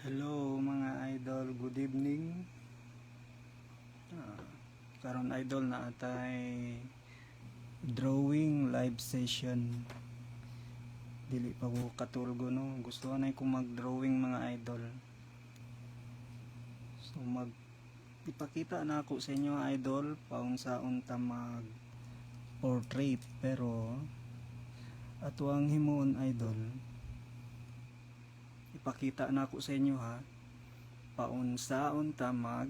Hello mga idol, good evening. Karon idol na atay drawing live session. Dili pa ko katulgo no. Gusto na ko mag-drawing mga idol. So ipakita na ako sa inyo idol paung saon ta mag portrait, pero ato ang himuon idol. Ipakita na ako sa inyo ha. Paunsaon ta mag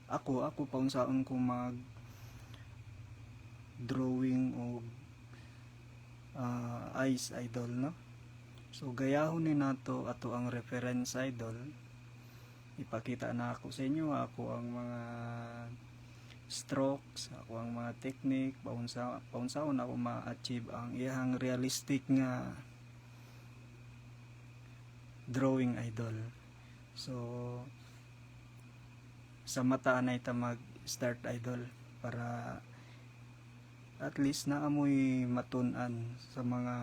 ako paunsaon ko mag drawing o eyes idol no. So gayahon ni nato ato ang reference idol. Ipakita na ako sa inyo ako ang mga strokes, ako ang mga technique, paunsaon ako ma-achieve ang iyang realistic nga drawing idol. So sa mata na ita mag-start idol para at least naamoy matun-an sa mga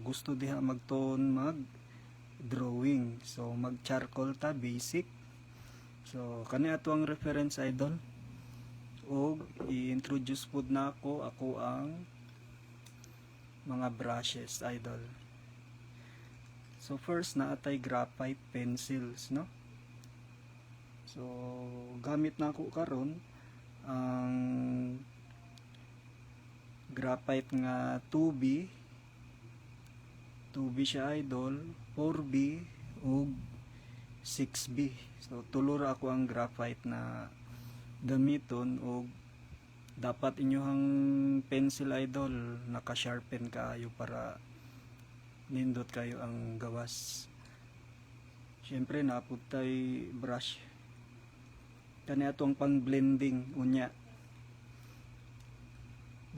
gusto diha magton mag-drawing. So mag-charcoal ta basic. So kani ato ang reference idol. O i-introduce pud na ako ang mga brushes idol. So first na atay graphite pencils no. So gamit na ako karon ang graphite nga 2B siya idol, 4B ug 6B. So tulo ra ako ang graphite na gamiton ug dapat inyohang pencil idol naka-sharpen kaayo para nindot kayo ang gawas. Syempre naapod tay brush. Kani atong pang blending unya.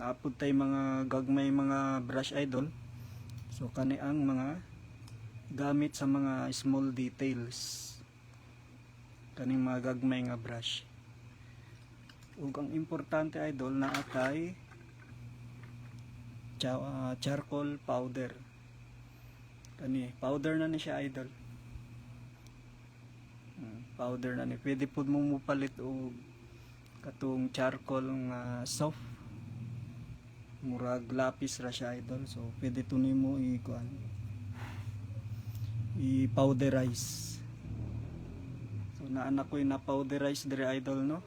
Naapod tay mga gagmay mga brush idol. So kani ang mga gamit sa mga small details. Kaning mga gagmay nga brush. Ug ang importante idol na atay charcoal powder. Kani powder na ni siya idol. Powder na ni. Pwede pud mo mupalit og katong charcoal nga soft. Murag lapis ra siya idol. So pwede to nimo i-powderize. So naanak ko na powderize dire idol no.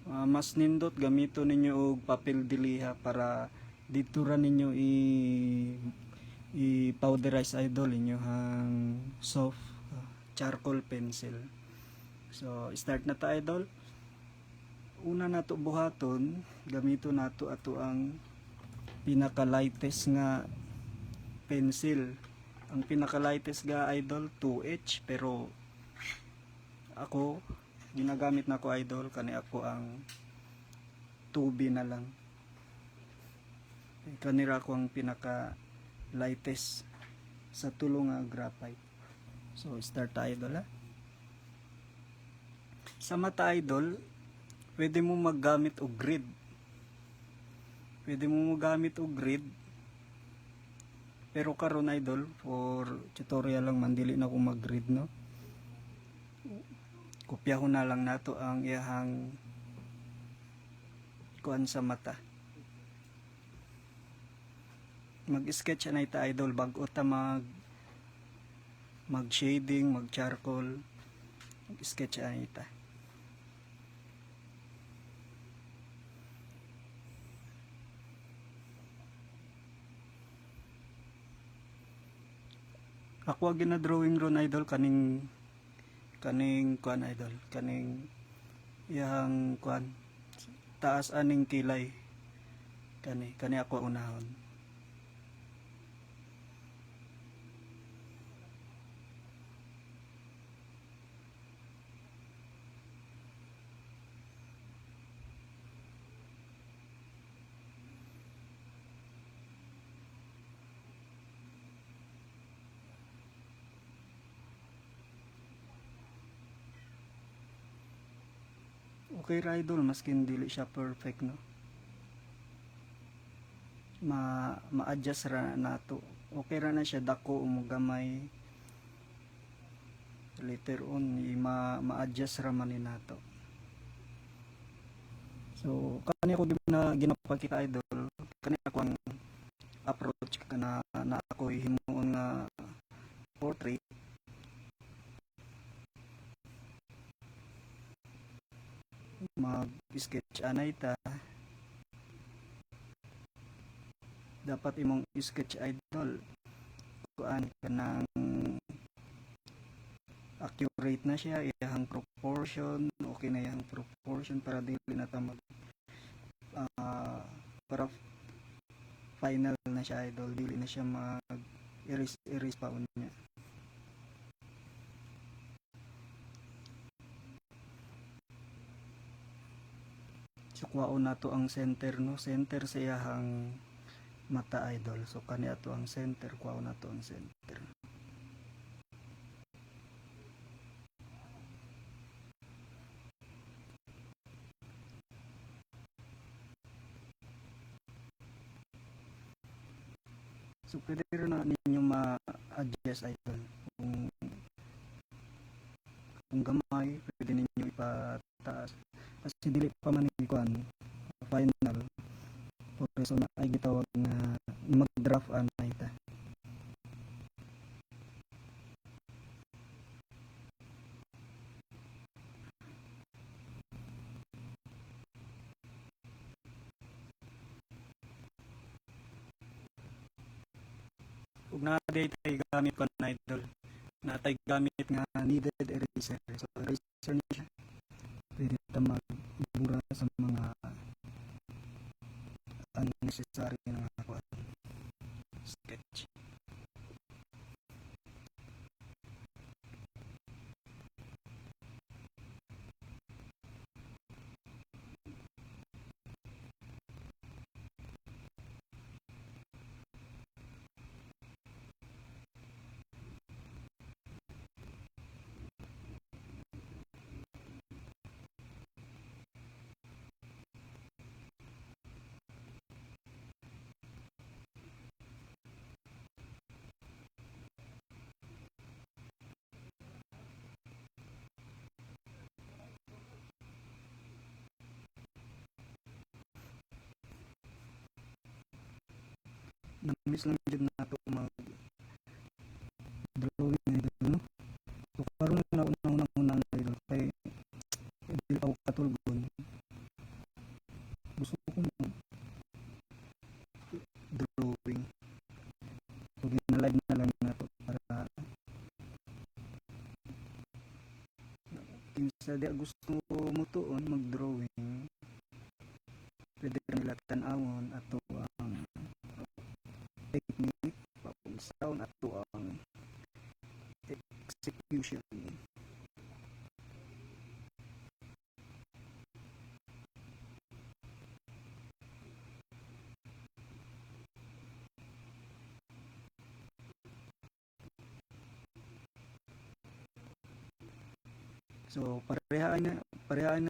Mas nindot gamito ninyo og papel diliha para dito ra ninyo i-powderize idol inyo hang soft charcoal pencil. So start na ta idol. Una nato buhaton, gamito nato ato ang pinaka lightest nga pencil. Ang pinaka lightest nga idol 2H, pero ako ginagamit na ko idol kani ako ang 2B na lang. Kanira ko ang pinaka lightest sa tulo nga graphite. So start ta idol ha. Sa mata idol, pwede mo maggamit og grid. Pwede mo magamit og grid. Pero karon idol, for tutorial lang man dili na ko mag-grid no. Kopyahon na lang nato ang iyang kuan sa mata. Mag-sketch na ita idol bago ta mag-shading, mag-charcoal. Mag-sketch na ita. Ako ang gina-drawing ron idol kaning kuan idol, kaning yang kuan taas aning kilay. Kani ako unahon. Okay ra idol, maskin dili siya perfect no. Ma-adjust ra nato. Okay ra na siya dako o gamay. later on ma-adjust raman ni nato. So kani ako ginapakita idol, kani ako ang approach kana na ako himuon nga portrait. Mag-sketch anay ta, dapat imong sketch idol kuan kanang accurate na siya, iyang proportion, okay na iyang proportion para dili na ta mag para final na siya idol, dili na siya mag erase pa unya. So kuwaon nato ang center no, center sa iyang mata idol. So kani ato ang center, kuwaon nato ang center. So pwede rin na ninyo ma-adjust idol. Kung gamay, pwede ninyo ipataas. Kasi dili pa man ikuan final. Por eso na ay gitawag na mag-draft anay ta. Kung na-day tayo gamit pa na idol, na tayo gamit nga needed eraser. So eraser niya, pwede ito magbura sa mga unnecessary na mga sketch. Namiss lang din nato mag drawing idol no. So karon na unang idol kay dili ako katulgon. Gusto ko drawing. So ginalive na lang nato para kinsa di gusto mo tuon mag-drawing. Pwede nila tan-awon ato ang technique, sound ato ang execution. So parehaan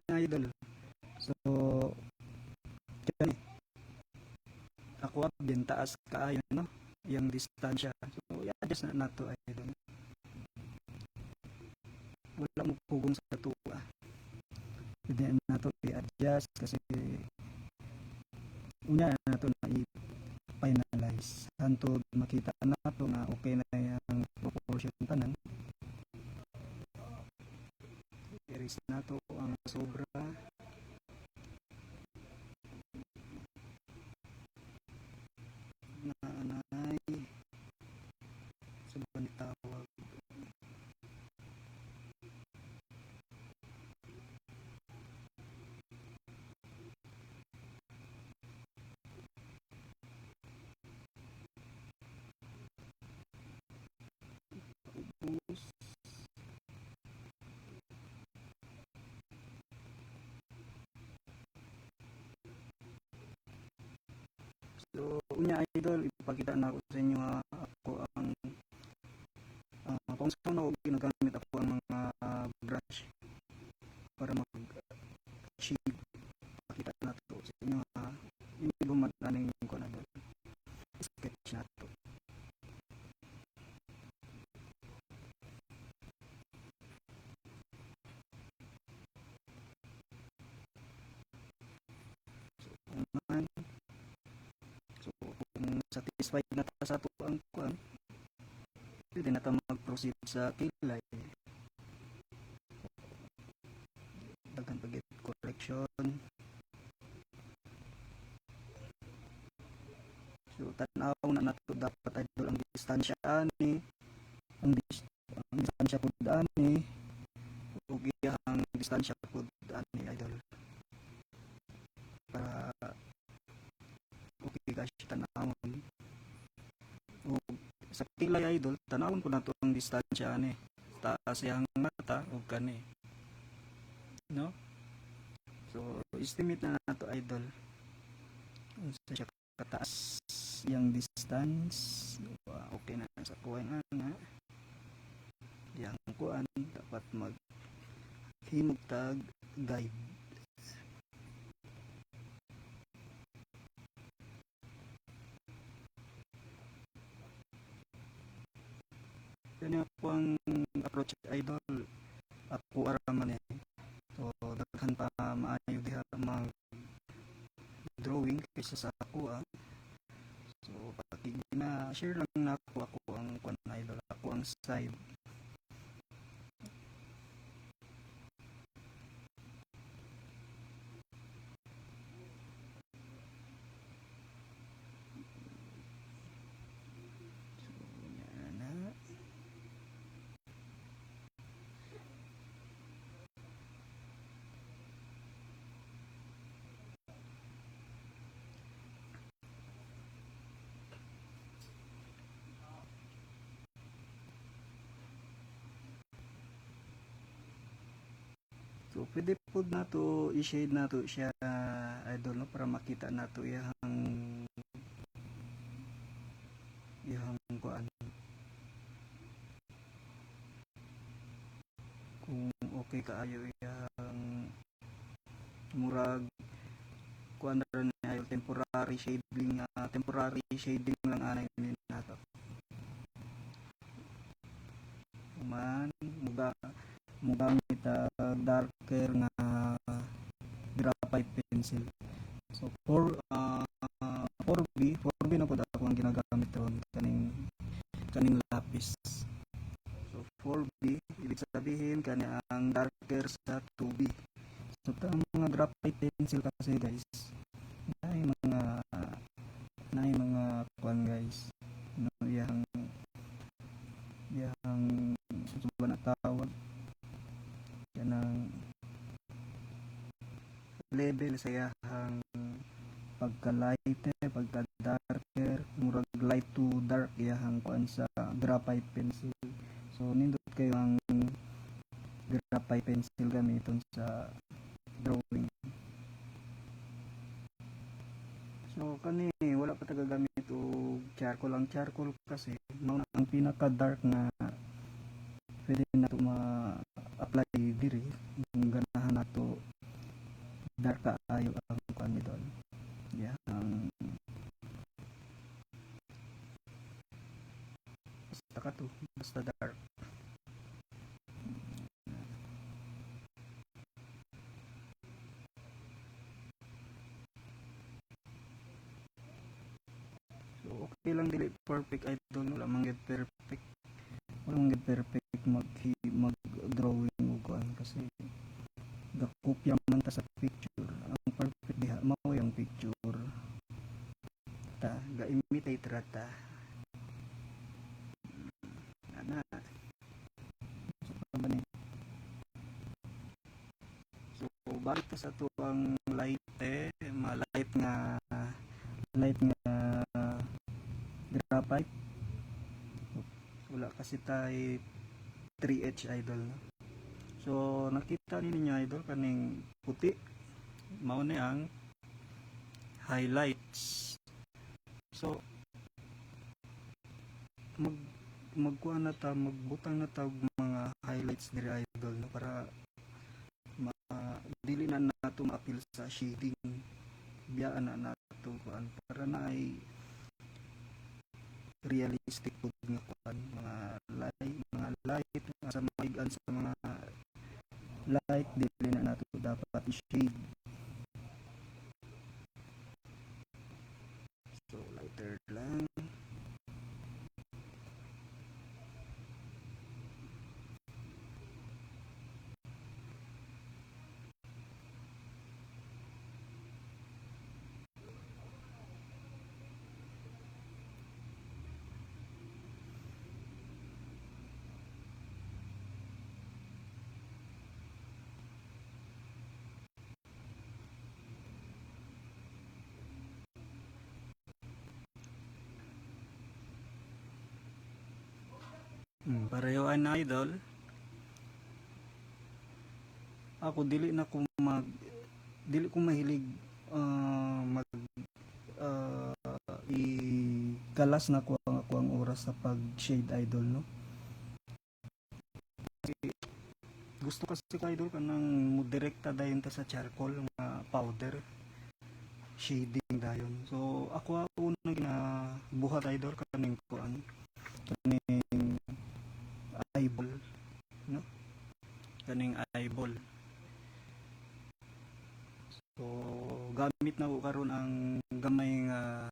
na idol. So yan, ako din taas kaayo no, yung distansya. So i-adjust na nato idol. Wala mo pugong sa tuwa. Pwede nato i-adjust kasi unya nato na i-finalize. Hantod makita nato na okay na yung proportion tanan. I-erase nato ang sobra. So, unya idol, ipakita na ako sa inyo ako ang kung saan ako ginagamit ako ang mga brush para mag-achieve. Pakita na to sa inyo hindi bumataning ko na doon. Sketch na to. satisfied na ta sa ato ang kuan, pwede na ta mag-proceed sa kilay. Daghan pagit correction. So tan-aw na nato dapat idol ang distansya ani, ang distansya pud ani, ug iyang distansya pud ani idol. Para okay guys tan-awon. Ug sa kilay idol, tan-awon ko nato ang distansya ani. Taas iyang mata ug kani. No? So estimate na nato idol. Unsa siya kataas yang distance, okay na sa kuan ana. Yang kuan dapat maghimog tag guide. Kani ako ang approach idol, ako araman eh. So daghan pa maayo diha mag drawing kaysa sa ako ah. So pati na share lang na ako ang kuan idol, ako ang side. So pwede po na to i-shade na to siya idol no para makita na to ihang kuan kung okay kaayo yang murag kuan ra na temporary shading lang anay ni nato man mugamit darker nga graphite pencil. So 4B na pud ako ang ginagamit ron kaning lapis. So 4B ibig sabihin kani ang darker sa 2B. So ang mga graphite pencil kasi guys, nay mga kuan guys. No yang suba na tawag yan ang level sa iyang pagka-lighter, pagka-darker, murag light to dark iyang kuan sa graphite pencil. So nindot kayo ang graphite pencil gamiton sa drawing. So kani wala pa ta gagamit og charcoal kasi mao ang pinaka dark na pwede na to ma-apply diri kung ganahan nato dark kaayo ang kuan nito. Yeah, basta dark. So okay lang dili perfect idol, wala man gid perfect. Wala man gid perfect mag drawing og kuan kasi gakopya man ta sa picture. Ang perfect diha mao yung picture. Ta ga-imitate ra ta. Ana. So balik ta sa tuang light light nga graphite. Wala kasi tay 3H idol no? So nakita ninyo idol kaning puti mao ni ang highlights. So magbutang na ta mga highlights diri idol no para dili na nato ma-appeal sa shading biyaan na nato kuan para na ay realistic pud nga kuan mga light sa maigan sa mga light dili na nato dapat i-shade. So lighter lang. Pareho an idol. Ako dili ko mahilig mag galas na ko ang oras sa pag shade idol no. Gusto kasi ko idol kanang direkta dayon ta sa charcoal nga powder shading dayon. So ako una ginabuhat idol kaning kuan kaning eyeball no, kaning eyeball. So gamit na ko karon ang gamay nga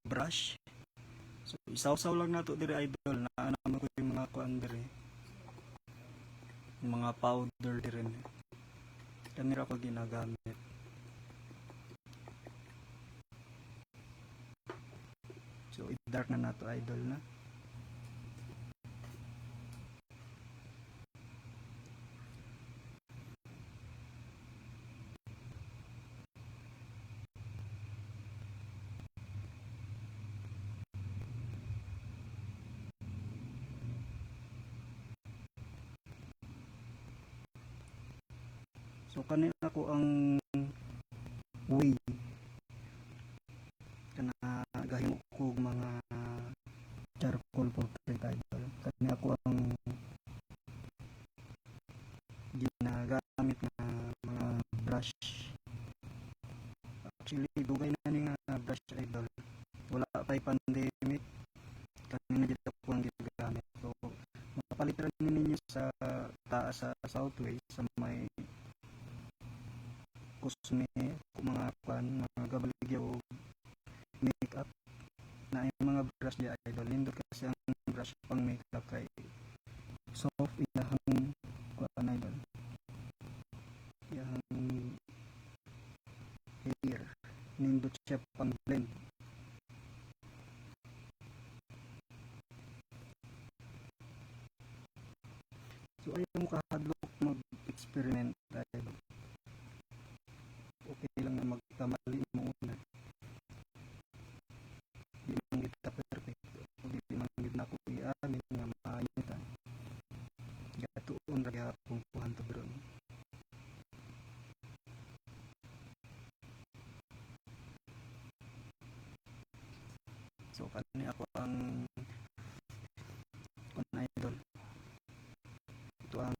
brush. So isaw-saw lang nato diri idol na naman ko yung mga kuan diri, mga powder diri. Kanira ko ginagamit. So i-dark na nato idol na. So kanina ko ang way kana gahimo ko mga charcoal portrait idol. Kanina ko ang ginagamit na mga brush. Actually dugay na ni nga brush idol. Wala pa'y pandemic. Kanina dito ko ang ginagamit. So mapalit rin ninyo sa taas sa Southway sa may kusme mga pan mga gabaligya o makeup na yung mga brush di idol nindot kasi ang brush pang makeup kay soft iyahang kuan idol iyahang hair nindot siya pang blend. So ayaw mo kahadlok mag-experiment idol. Okay lang na magkamali mo una. Di man kita perfect. Di man gid na ko iamin nga maayo ta. Gatuon ra gyapon kuhan to bro. So kani ako ang idol. Ito ang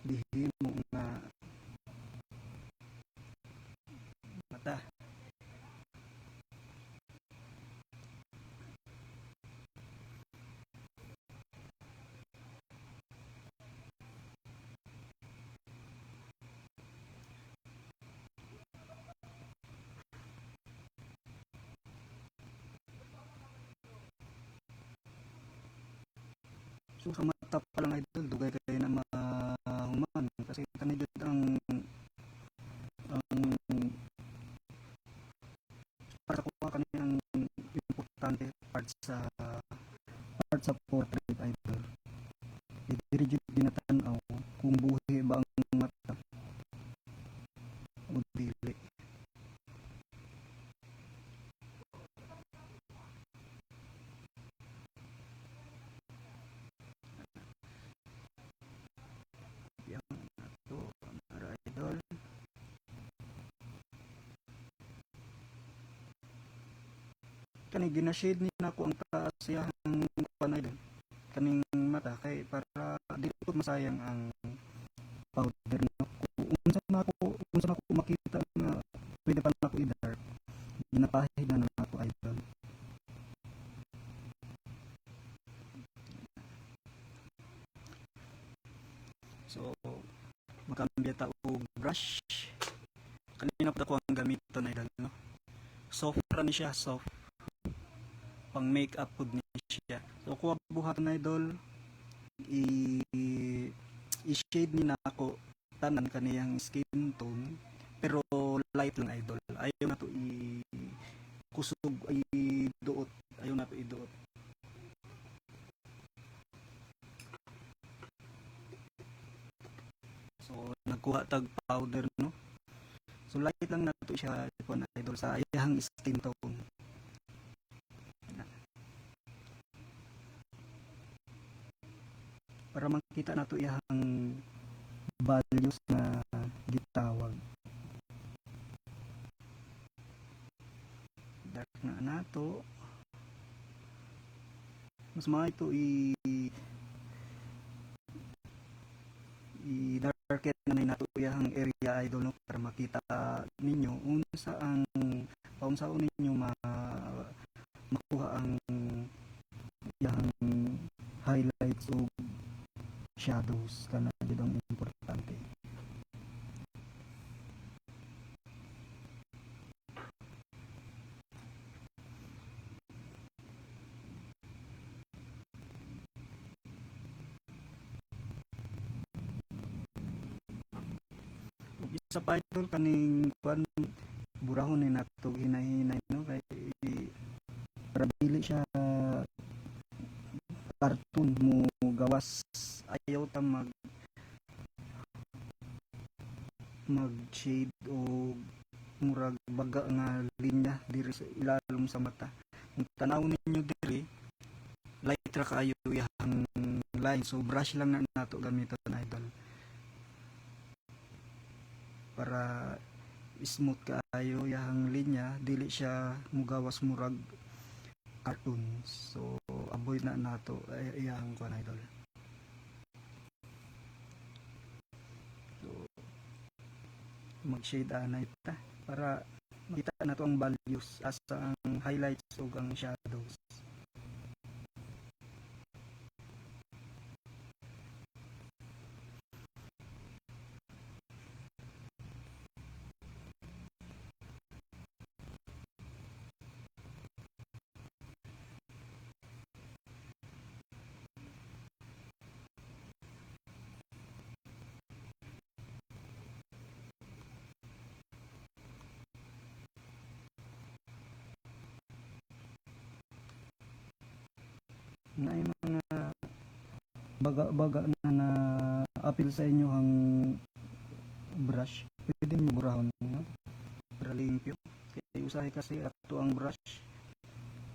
dihimo nga mata. So sa mata pa lang idol dugay kay na mahuman kasi kanid ang para kuha kani ang importante part sa portrait idol. Diri jud ginatan-aw kung buhi ba ang mata o dili. Yang ato para idol. Kani gina-shade ni nako ang taas siyang kuan idol. Kaning mata kay para dili ko masayang ang powder no. Unsa na ko makita nga pwede pa na ko i-dark. Ginapahid na nako idol. So makambya ta og brush. Kanina pa ko ang gamiton idol no. Soft ra ni siya, soft. Pang makeup pud ni siya. So kuha buhaton idol i-shade ni nako tanan kaniyang skin tone pero light lang idol. Ayaw na to kusog duot. Ayaw na to iduot. So nagkuha tag powder no. So light lang na to siya ipon idol sa iyang skin tone. para makita nato iyang values na gitawag. Dark na nato, mas maayo ito i-darken na nato iyang area idol, no, para makita ninyo unsa ang paunsaon ninyo makuha ang iyang highlights o shadows kana jud ang importante. Isa pa idol kaning kuan burahon ni nato hinay-hinay, no, kay para dili siya cartoon mo gawas, ayaw ta mag shade o murag baga nga linya diri sa ilalom sa mata. Kung tanaw ninyo diri, light ra kaayo iyang line, so brush lang na nato gamiton idol para smooth kaayo iyang linya, dili siya mugawas murag cartoon. So avoid na nato iyang kuan idol. So mag-shade anay ta para makita nato ang values asa ang highlights ug ang shadows. Na mga baga-baga na apil sa inyo ang brush, pwede mo burahon, no? Para limpyo. Kaya usahay kasi ato ang brush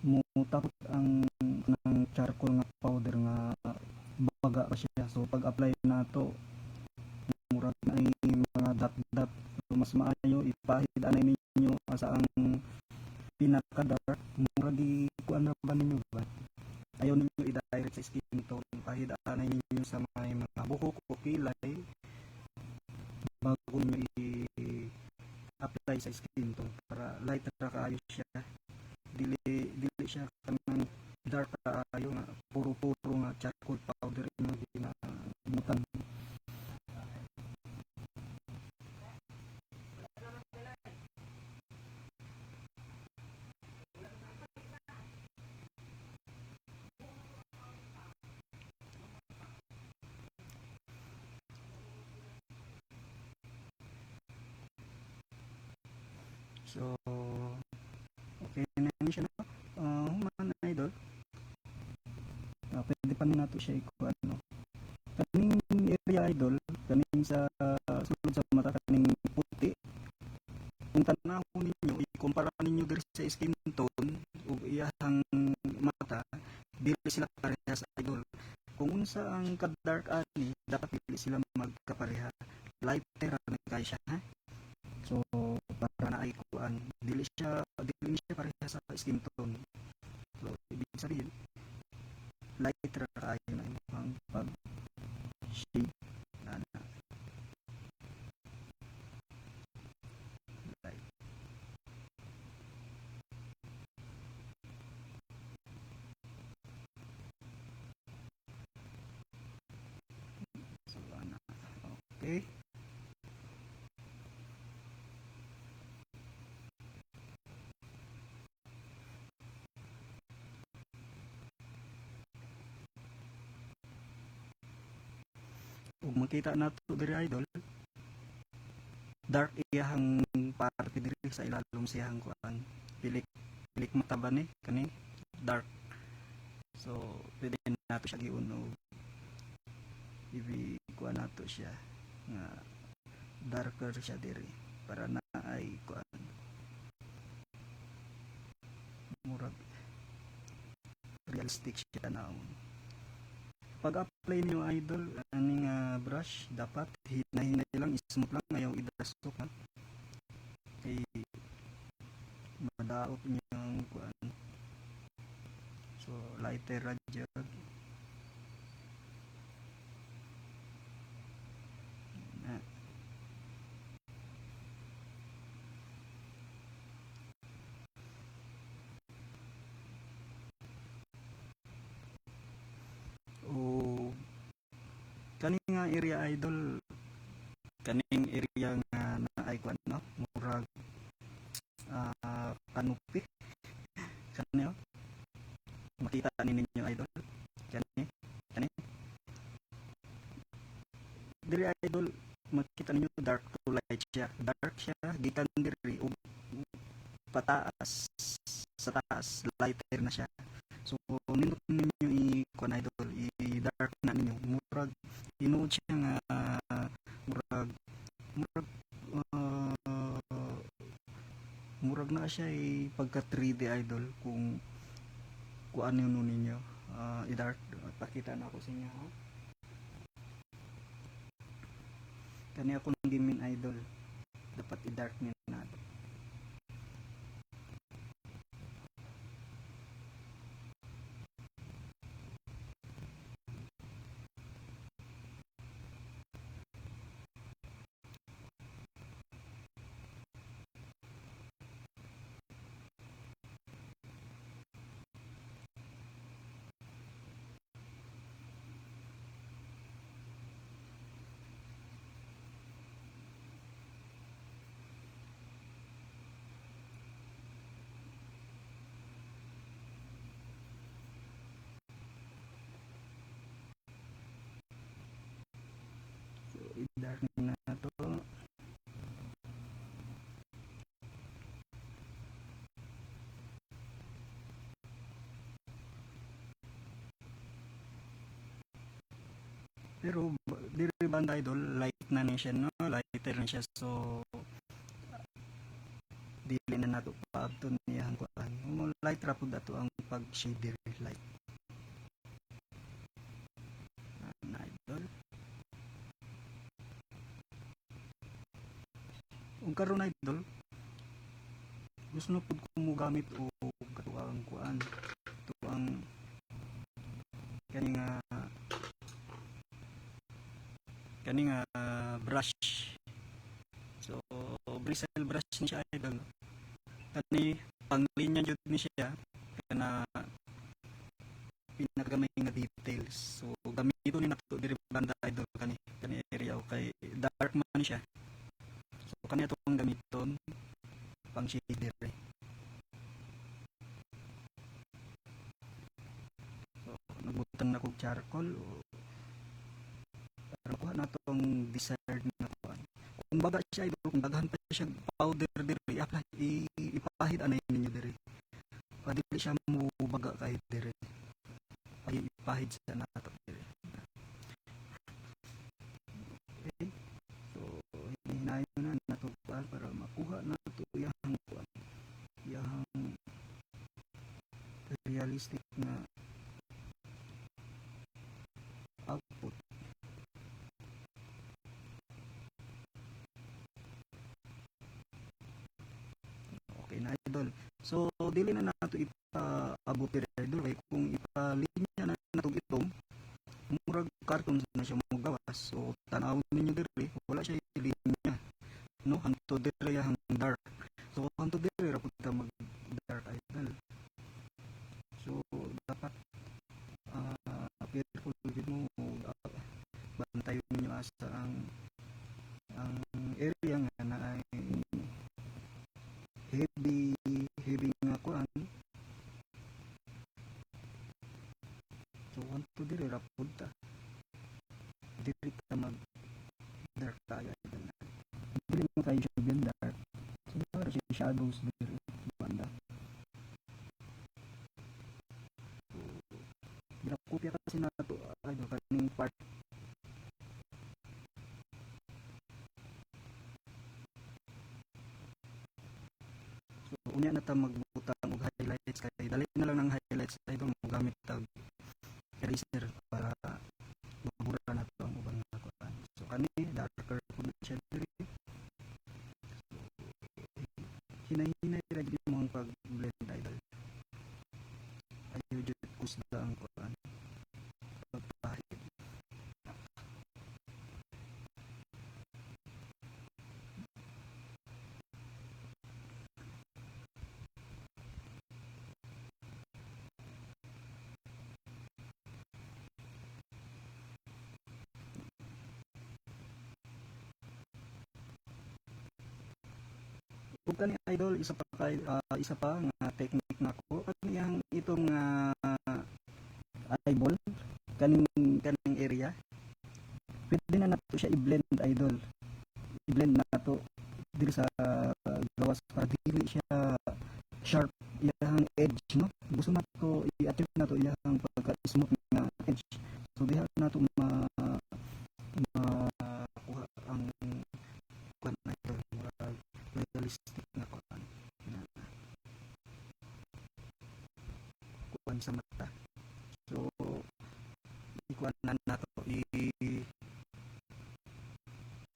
mo tapos ang ng charcoal nga powder nga baga pa siya. So pag apply na to murag na ay mga dot-dot. So mas maayo ipahid anay ninyo asa ang pinaka dark murag di kuan ra ba ninyo ba? Ayaw ninyo i-direct sa skin tone, pahidaanay ninyo sa mga buhok o kilay bago nyo i-apply sa skin tone para light na kaayo siya, dili siya kanang dark kaayo nga puro nga charcoal powder yung ginabutan. So okay na yun siya, no? Human idol, pwede pa nato siya ikuan, no? Kaning area idol, kaning sa sulod sa mata, kaning puti, kung tanahon ninyo ikumpara ninyo diri sa skin tone ug iyang mata, dili sila parehas idol. Kung unsa ang ka-dark ani, dapat dili sila magkapareha, lighter na kay siya, ha? So para na ay kuan, dili siya parehas sa skin tone. So ibig sabihin lighter kaayo na ang pag shade na light. So okay. Ug makita nato diri idol, dark iyang parte diri sa ilalom siyang kuan, pilik mata ba ni kani dark. So pwede nato siya giunog, kuan nato siya nga darker siya diri para na ay kuan murag realistic siya naon. pag-apply niyo idol aning brush dapat hinay-hinay lang, smooth lang, ayaw idasok ha. Kay madaot niyang kuan. So lighter ra jud. Na. O kaning nga area idol, kaning area nga na ay kuan no, murag kanupi kanyo makita ninyo idol kani kani diri idol makita ninyo dark to light siya, dark siya gikan diri ug pataas sa taas lighter na siya. So nindot ninyo i-kuan idol, i-dark na ninyo murag tinuod siya nga murag murag murag na siya pagka 3D idol kung ano yun ninyo i-dark. Pakita na ako sa inyo ha. Kani akong gimin idol dapat i-dark nyo na. So i-dark nyo na to. Pero diri banda idol light na ni siya no, lighter na siya. So dili na nato paabton niya ang kuan. Light ra pud ato ang pag shade diri light na idol. Ug karon idol gusto na pud ko mo gamit og katuang kuan, tuang kani nga brush. So bristle brush ni siya idol, kani panglinya jud ni siya kana pinagamay nga details. So gamiton ni nato diri banda idol kani area o kay dark man siya. So kani atong gamiton pang shade diri. So nagbutang na kog charcoal para kuha na tong desired na kuan. Kung baga siya idol, kung daghan pa siya powder diri, apply ipahid anay ninyo diri. Pa dili siya mo baga kay diri. Ay ipahid sa nato diri. Okay. So hinayon na nato para makuha nato iyang kuan, iyang realistic na output. Okay na idol. So dili na nato ipaabot diri idol kay kung ipalinya na nato itong murag carton na siya mo gawas. So tan-awon ninyo diri wala siya linya no, hanto diri ang dark. So hanto diri ra pud ta mag dark idol. So dapat careful gid mo bantayon ninyo asa ang area nga na ay heavy nga kuan. So hanto diri ra pud ta diri ta mag dark tayo idol. Dili mo kayo siya bien dark. So para siya shadows diri banda. Ginakopya kasi nato idol kaning part. So unya na ta magbutang og highlights kay dali na lang ng highlights idol mo gamit tag eraser para kani darker po na siya diri. Hinay-hinay ra gid mo ang pag-blend idol. Ayo jud kusda ang kuan pagpahid. Ug kani idol isa pa nga technique nako kaniyang itong eyeball kaning area pwede na nato siya i-blend idol, i-blend nato diri sa gawas para dili siya sharp iyang edge no, gusto nato i-achieve nato iyang pagka smooth nga edge, so diha nato makuha ang kuan idol murag realistic na kuan sa mata. So ikuan na nato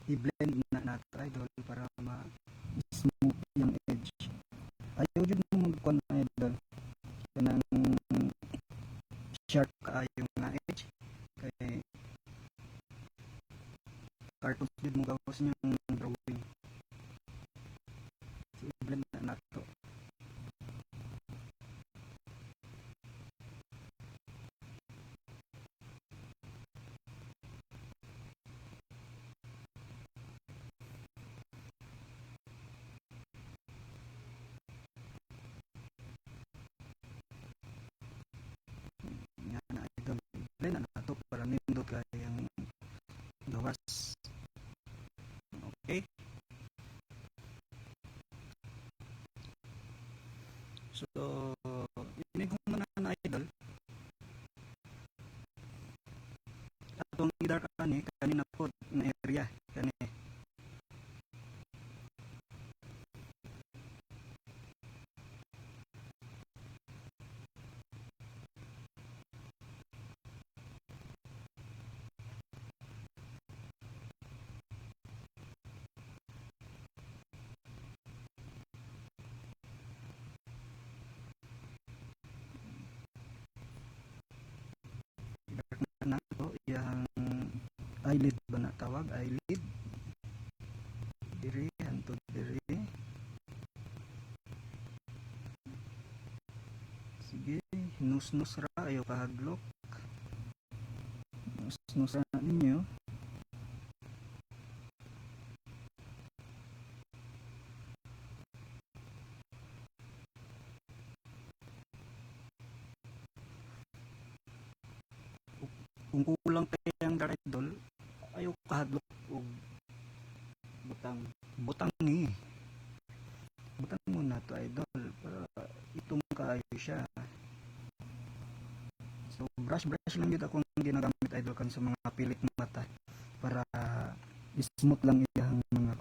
i-blend na nato idol para ma-smooth yung edge. Ayaw jud mo magkuan idol kanang sharp kaayo nga edge kay cartoon jud mo gawas niyang drawing. So i-blend na nato. Yan na idol, blend na nato para nindot kayang gawas. Okay, so ini kung manan idol atong i-dark kanina po na area kani na to yang eyelid ba na tawag, eyelid diri hantod diri. Sige, nus-nus ra ayo kahadlok, nus-nus ra ninyo. Kung kulang kayang dark idol ayo kahadlok og butang ni butang mo na to idol para itom kaayo siya. So brush lang yun akong ginagamit idol kan sa mga pilik mata para smooth lang iyang mga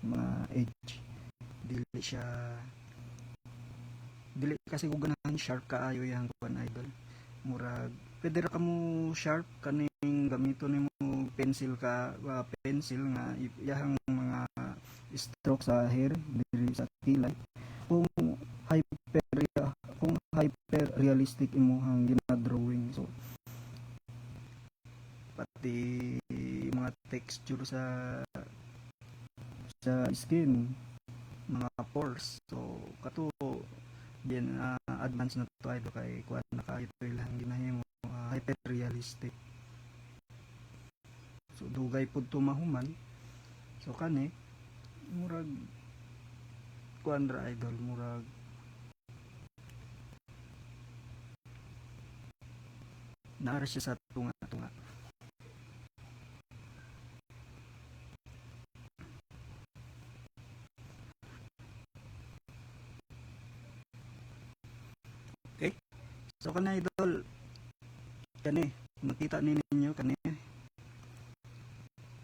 mga edge, dili kasi kung ganahan sharp kaayo yang kuan idol, murag pwede ra kamo sharp kaning gamito nimo pencil pencil nga iyang mga stroke sa hair diri sa kilay kung hyper realistic imong ginadrawing. So pati mga texture sa skin, mga pores, so kato din advance na to idol kay kuan na kayo ilang ginahimo hyper realistic. So dugay pud tumahuman, so kani murag kuan ra idol, murag naara siya sa tunga-tunga. Okay, so kana idol kani makita ninyo kani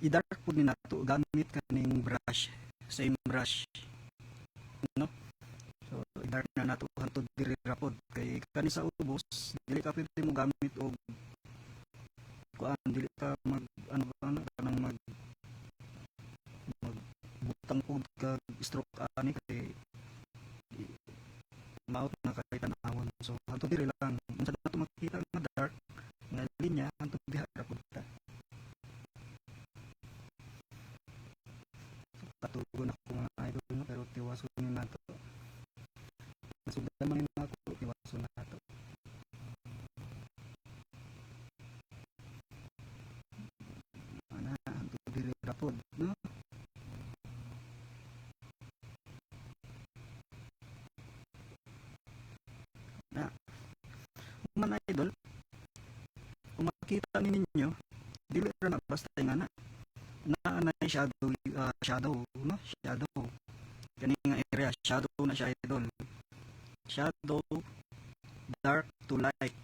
i-dark po ni nato gamit kaning brush, same brush no. So i-dark na nato hantod diri rapod kay kani sa ubos dili ka pwede mo gamit og kuan, dili ka mag kanang mag diri lang unsa nato makita nga dark nga linya hangtod diha ra pud ta. So, katugon ako mga idol no pero tiwason ni nato. Nasugdan man ni nato tiwason nato. Ana hangtod diri ra pud no. Na man idol kung makita ninyo dili ra na basta nga na naanay shadow shadow no shadow kani nga area shadow na siya idol shadow dark to light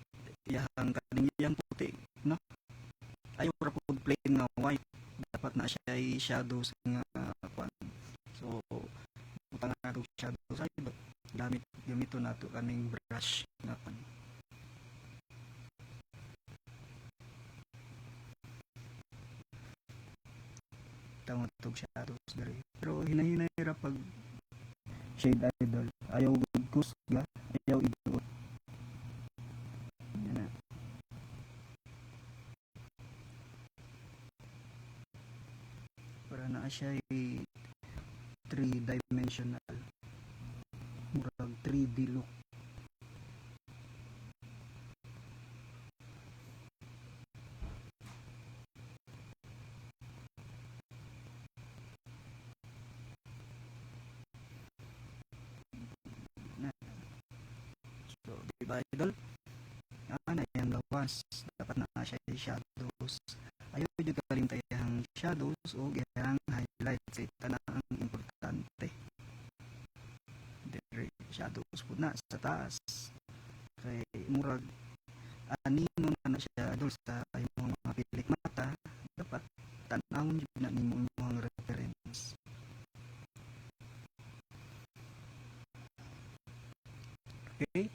yang kaniyang puti no ayaw ra pud plain nga white dapat na siya ay shadows nga kwan so utang na nato shadow sa idol gamito nato kaning brush nga kwan tawag tog shadows diri pero hinahinay ra pag shade idol ayaw gud kusga ayaw iduot yan na para naa siya 3-dimensional murag 3D look na so diba idol na yung gawas dapat na siya yung shadows ayaw yung kalintayang shadows o gayang highlights ito na ang importante dire shadows po na sa taas kay murag anino na siya idol sa imong mga pilik mata dapat tanawon yun na nimo imong reference okay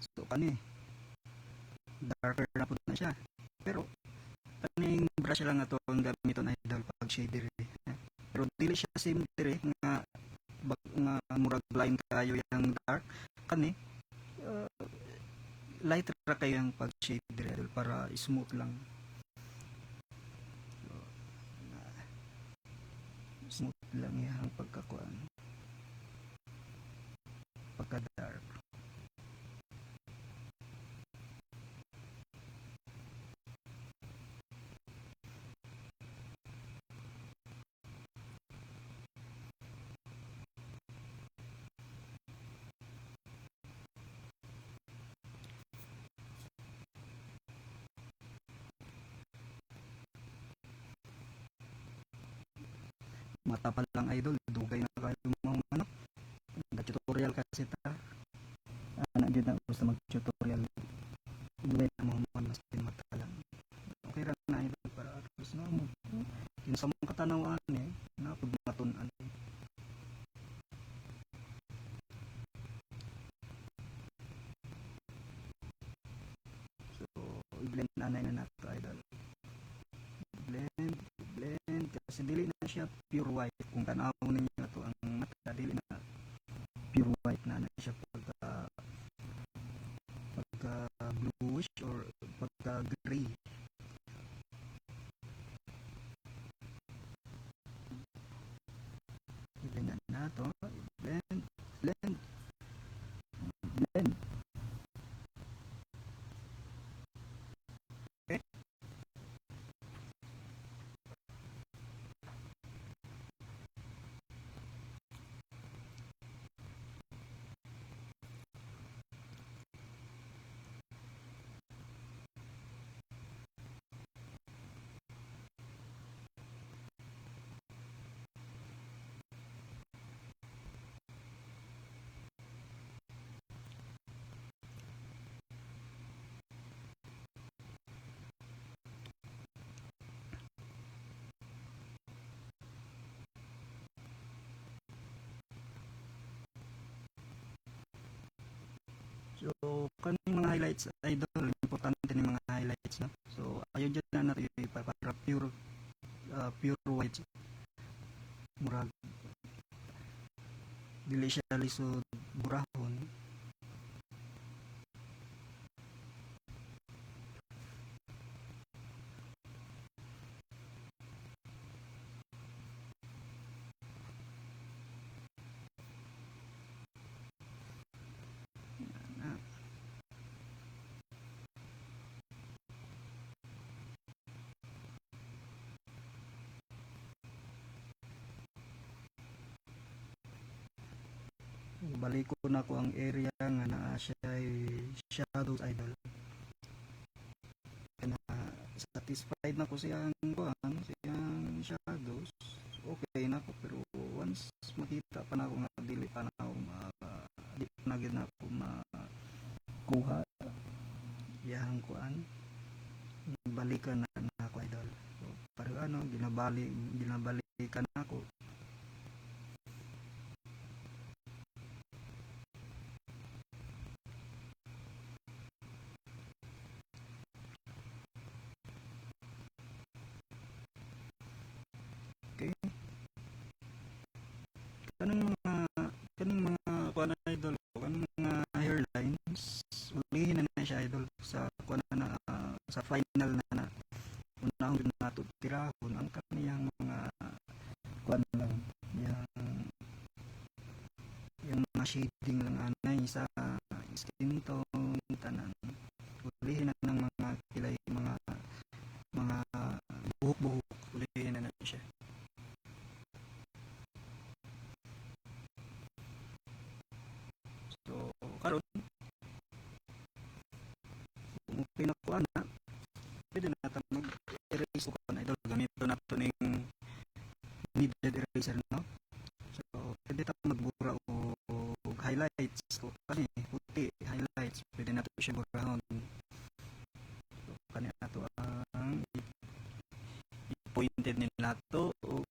so kani darker na po na siya pero kaning brush lang ato ang gamiton idol pag shader pero dili siya same dire nga nga murag line kayo yang dark kani uh, light ra kayo ang pag shader idol para smooth lang so, smooth lang yang pagkakuan pagka dark mata pa lang idol dugay na kayo mga ano nag-tutorial kasi ta anak gyud na gusto mag-tutorial dugay na mga mas mata lang okay ra na idol para atos na mo kinsa mong katanawan na pud matun-an so i-blend anay na nato idol blend blend kasi dili na siya pure white kung tanawon ninyo to ang mata dili na pure white na siya pagka bluish or pagka gray blend na to blend blend blend okay so kaning mga highlights idol importante ni mga highlights no so ayo dyan na natin para pure pure white murag dili siya lisod burahon balik ko na ko ang area nga naa siya ay shadows idol. Na satisfied na ko siyang kuan, siyang shadows. Okay na ko pero once makita pa na ako nga dili pa na ako di pa na gid na ako makuha yang kuan balikan na ako idol. So, pero ano ginabalikan ako. Okay. Kanang mga kuan idol, kanang mga hairlines ulihin na siya idol sa kuan na sa final na unahon na nato tirahon ang kaniyang mga kuan lang yung mga shading lang anay sa skin tone tanan ulihin na ng mga kilay mga buhok-buhok ulihin na siya. So karon kung pinakuan na pwede na natin mag-erase ko na idol gamito na ito ng knighted eraser no. So pwede tayo magbura o highlights ko kasi puti highlights pwede na ito siya burahon. So kanya na ito ang i-pointed nila ito o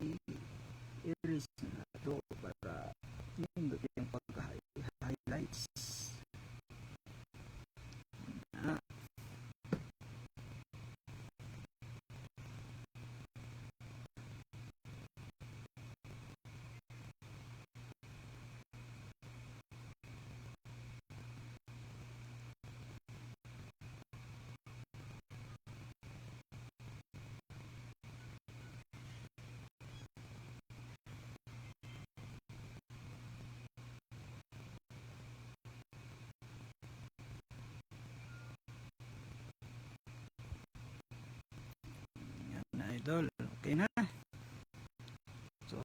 i-erase nila ito para yung pagka-highlights na. Yan na idol, okay na. So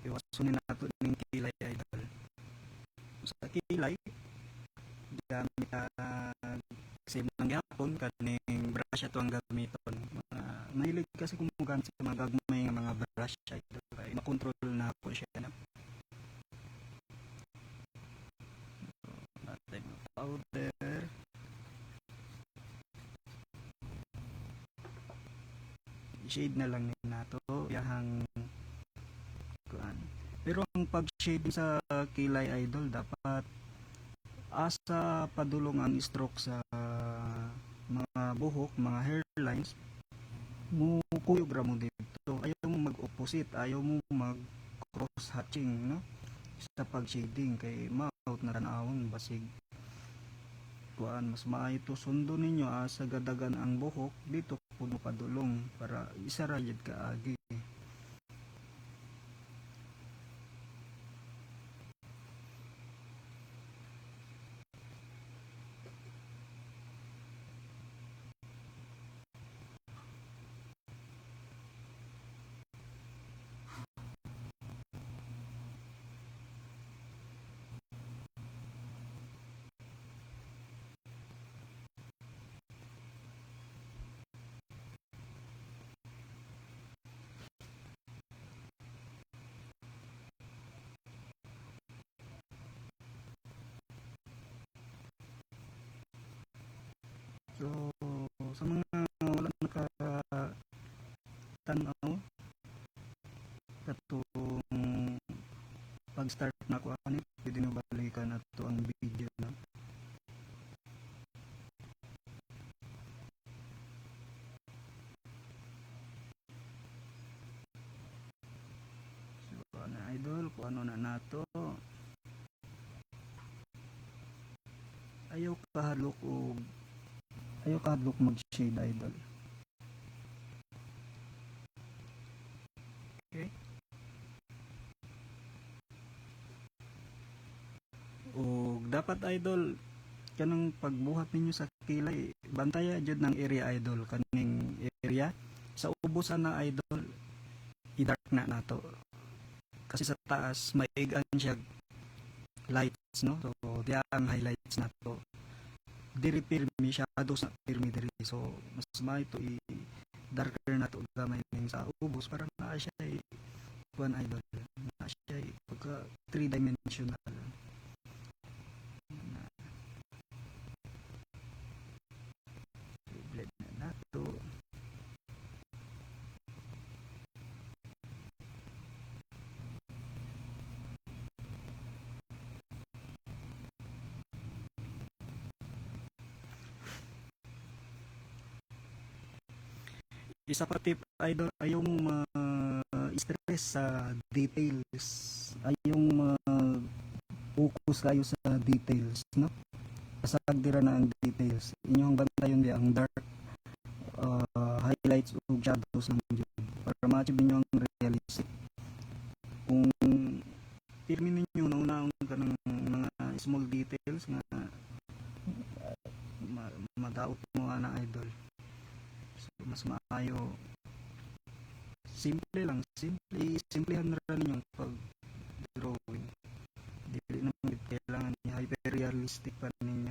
iwasan na nato ng kilay idol. Sa kilay gamit same ng gapon kaning brush ato ang gamiton. Mahilig kasi kumugamit sa mga gagmay nga mga brush idol kay makontrol na po siya na. Natin powder shade na lang ni nato yahang kuan. Pero ang pag-shade sa kilay idol dapat asa padulong ang stroke sa mga buhok, mga hairlines mo kuyog ra mo dito. Ayaw mo mag-opposite, ayaw mo mag cross hatching no sa pag-shading kay maut na tanawon basig kuan mas maayo to sundo ninyo asa gadagan ang buhok dito puno padulong para isa ra jud kaagi. So sa mga wala nakatanaw katong pag-start na ko ani pwede na balikan ato ang video na. So ano idol kung ano na nato ayaw kahadlok mag-shade idol. Okay. O dapat idol kanang pagbuhat ninyo sa kilay bantaya jud ng area idol kaning area Sa ubusan na idol, i-dark na nato. Kasi sa taas, maigan siya lights, no? So, diya ang highlights nato. Diri pirmi, shadows na pirmi diri. So, mas maito i-darker na to gamay ning sa ubos para na siya one idol. Na siya pagka three-dimensional. Na, blend na nato. Isa pa tip idol ay yung stress sa details, ay yung focus kayo sa details, no? Kasag dira na ang details inyong bantayon di ang dark highlights ug shadows lang jud para ma-achieve ninyo ang realistic. Kung pirmi ninyo nauna ka ng mga small details nga madaot mo na idol, so mas maayo simple lang, simplehan na rin yung pag drawing, dili naman kailangan hyper realistic pa ninyo.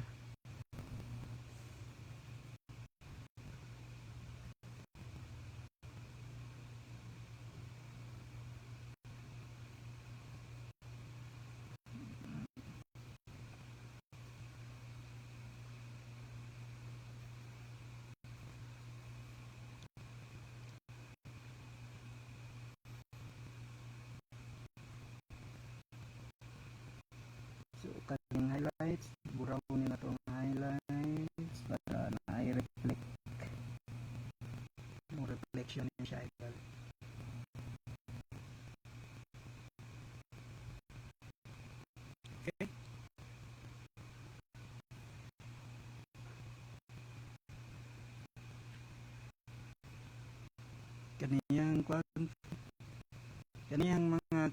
So kaning highlights, burawon na tong highlights para na-reflect yung reflection niya siya idol. Okay, kaniyang mga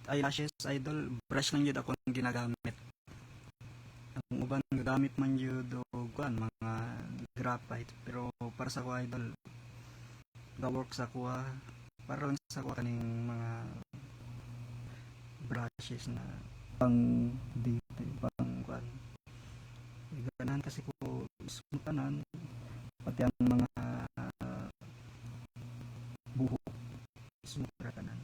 eyelashes idol, brush lang yun ako ginagamit. Ang uban gagamit man yun o kuan mga graphite, pero para sa ko idol ga-work sa kuha para lang sa kuha kaning mga brushes na pang detail, pang kuan. Ganahan kasi ko smoothanan pati ang mga buhok smooth ra kanan.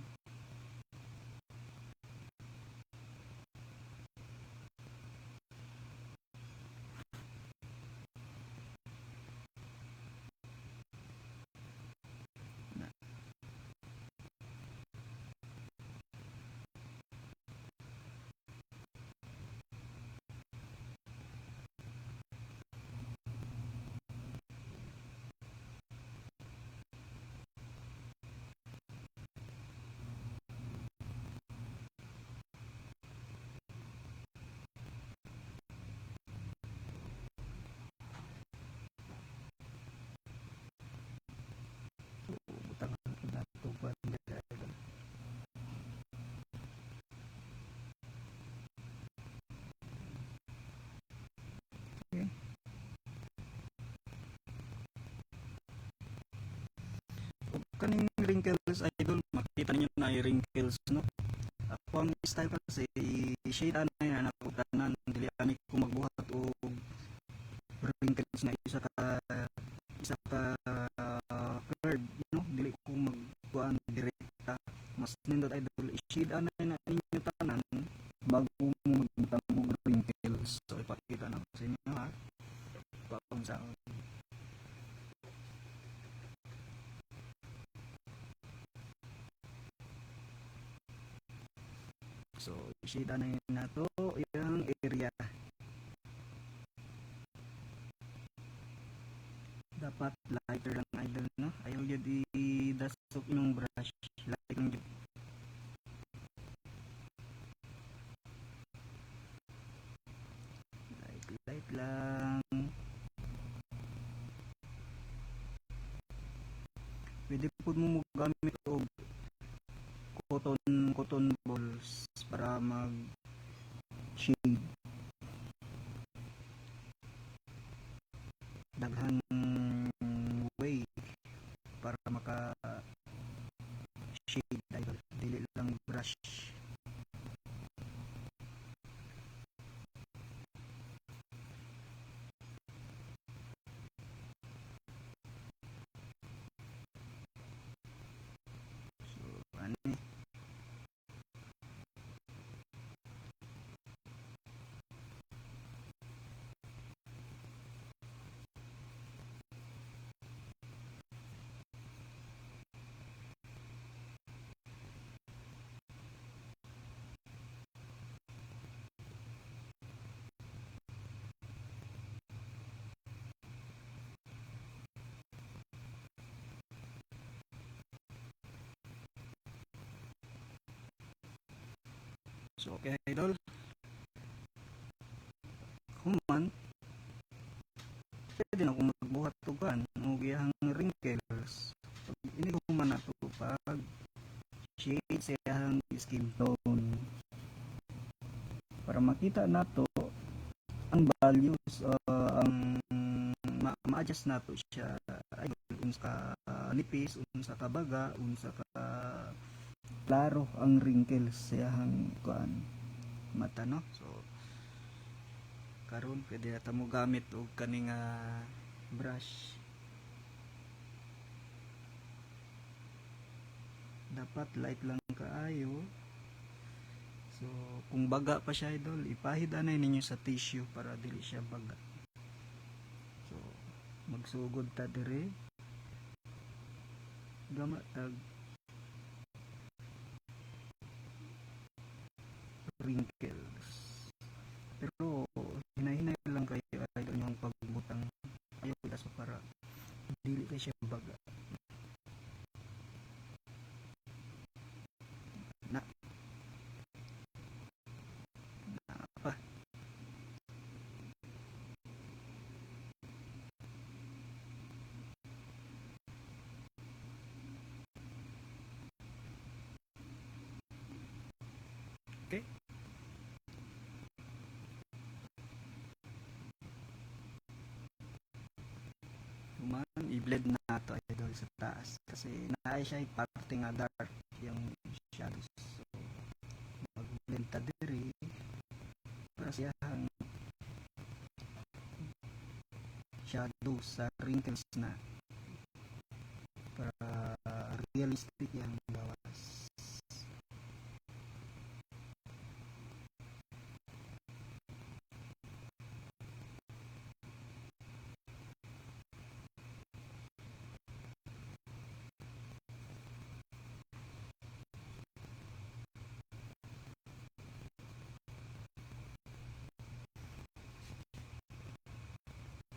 Butang na to kuan dira idol. Okay. Kaning wrinkles idol, makita niyo na ay wrinkles, no? Ako ang style kasi shade anay na nakutanan, dili ani ko magbuhat o wrinkles na isa ka curve, no? Dili ko magkuan direkta. Mas nindot idol shade anay na inyo tanan bago mo magbutang og wrinkles. So ipakita na ko sa inyo ha. Paong sa so shade anay na to yung area. Dapat lighter lang idol, no? Ayaw yun i-dasok yung brush, light lang yun. Light lang. Pwede po mo gamit o cotton balls para mag shade. Daghang way So okay idol, human pwede na akong magbuhat og kan og iyang wrinkles. Pag ini human na to pag shade sa iyang skin tone para makita nato ang values, ang ma-adjust nato siya idol unsa ka nipis, unsa ka baga, unsa ka klaro ang wrinkles sa iyang kuan mata, no? So karon pwede na ta mo gamit og kaning brush. Dapat light lang kaayo. So kung baga pa siya idol, ipahid anay ninyo sa tissue para dili siya baga. So magsugod ta dire, gama tag wrinkles, pero hinahinay lang kayo idol yung pagbutang ayaw so para dili kay siya baga na pa. Okay, human i-blend na to idol sa taas kasi naay siya parte nga dark yung shadows. So mag-blend ta diri para siyang shadows sa wrinkles na para realistic yung gawas.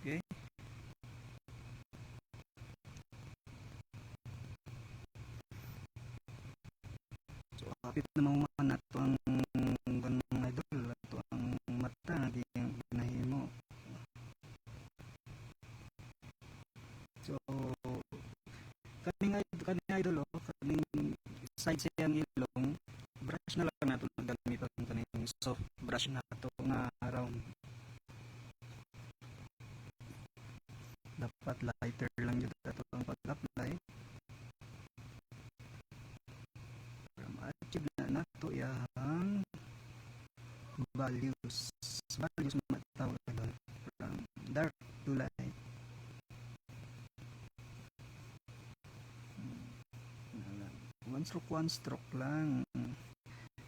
Okay, so kapit naman man nato ang ganung idol ato ang mata nga ginahimo. So kaning idol kaning side sa iyang ilong, brush na lang nato gamiton kaning soft brush nato nga round. Dapat lighter lang jud ato ang pag-apply para ma-achieve na nato yang values. Values matawag idol from dark to light. One stroke lang.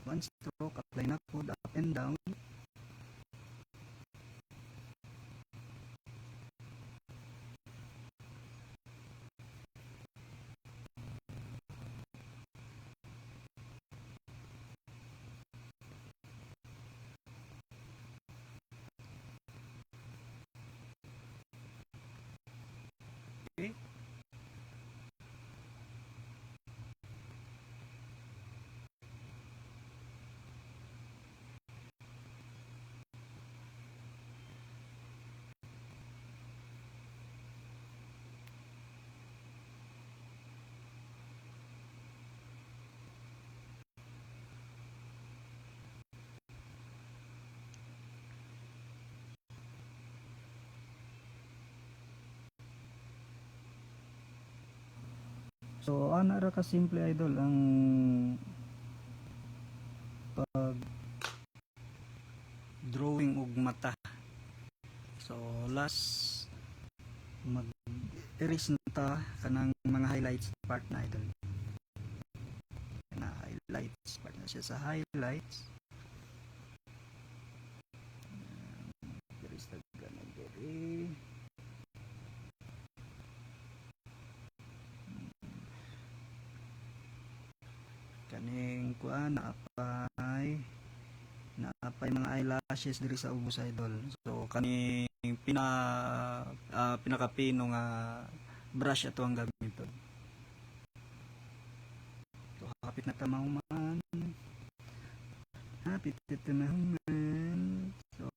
One stroke, apply na po up and down. Okay. So ana ra ka simple idol ang pag drawing og mata. So last mag erase na ta kanang mga highlights part na idol. Na highlights part na siya sa highlights. Erase na ganun diri. Kaning kuan naapay mga eyelashes diri sa ubos idol. So kaning pinakapino nga brush ato ang gamiton. So kapit na tamaw man Hapit ito na naman. So,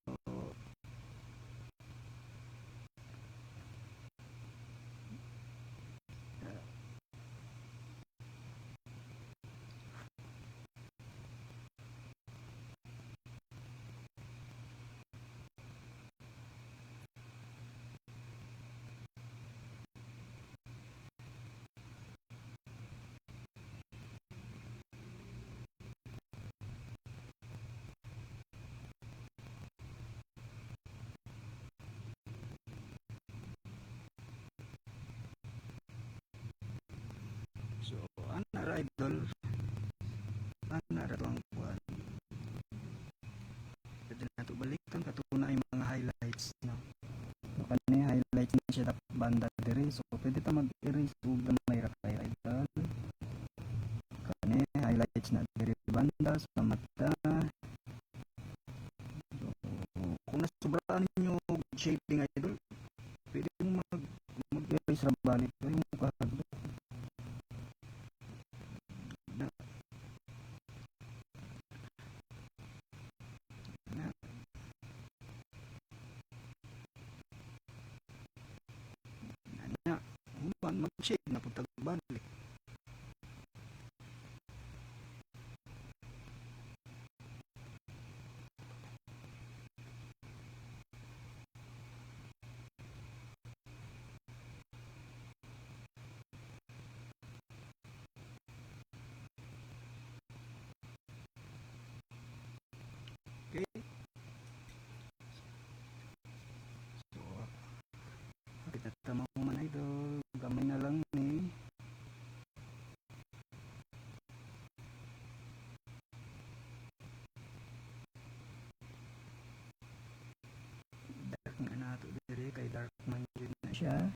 so ana idol, ana ra to ang kuan. Pwede na to balikan katuna ay mga highlights no. Kani highlights na siya dapat banda diri, so pwede ta mag-erase ug gamay ra kay idol. Kani highlights na diri banda sa mata. So, kung nasobraan ninyo og shading idol, pwede mo mag-erase ra balik pero mo kahadlo. Na, na, na, human mag-shade na putag balik. Okay? So, kita tama mo man idol, gamay na lang ni. Dark nga nato diri kay dark man yun na siya.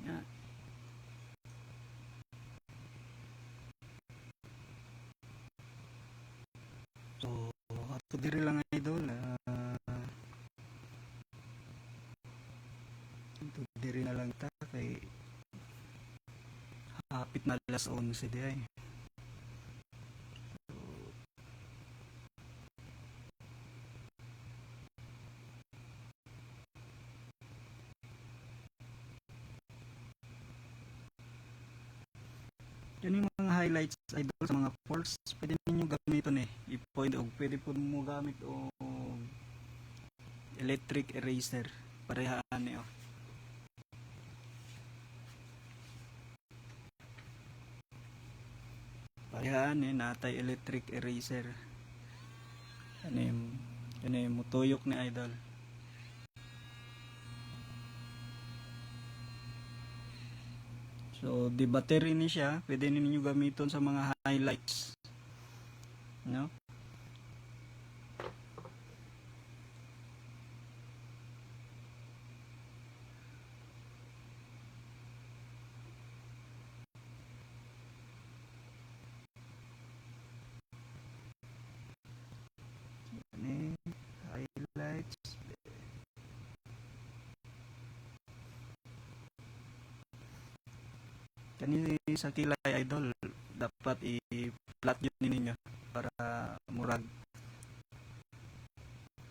Ya. So, ato diri lang idol. Ato diri na lang ta kay hapit na alas 11 di ay. So, yan yung mga highlights idol sa mga force. Pwede ninyo gamiton eh. Pwede, pwede po mo gamit o electric eraser. Parehaan niyo. Parehaan eh, natay electric eraser. Ano yung mutuyok ni idol. So, di battery ni siya, pwede ninyo gamiton sa mga highlights. No? Ano highlights. Kani sa kilay idol, dapat i-flat yun ninyo para murag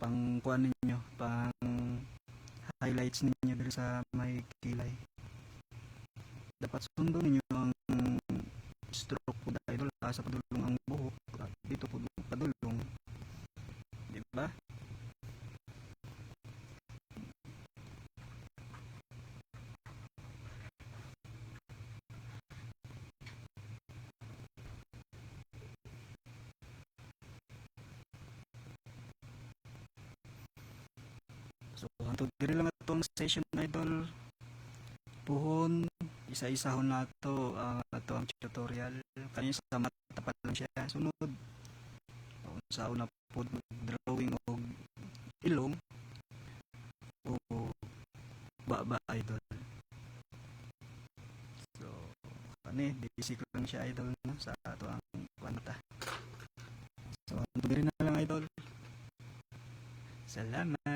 pang kuan ninyo, pang highlights ninyo diri sa may kilay. Dapat sundo ninyo ang stroke po idol sa padulong ang buhok at dito po padulong. Di ba? So, hantod diri lang atong session idol. Puhon isa-isahon nato ang ato ang tutorial. Kanya sa mata pa lang siya. Sunod sa una po drawing og ilong o baba idol. So, kani basic lang siya idol no, sa ato ang kwanta. So, hantod diri na lang idol. Salamat.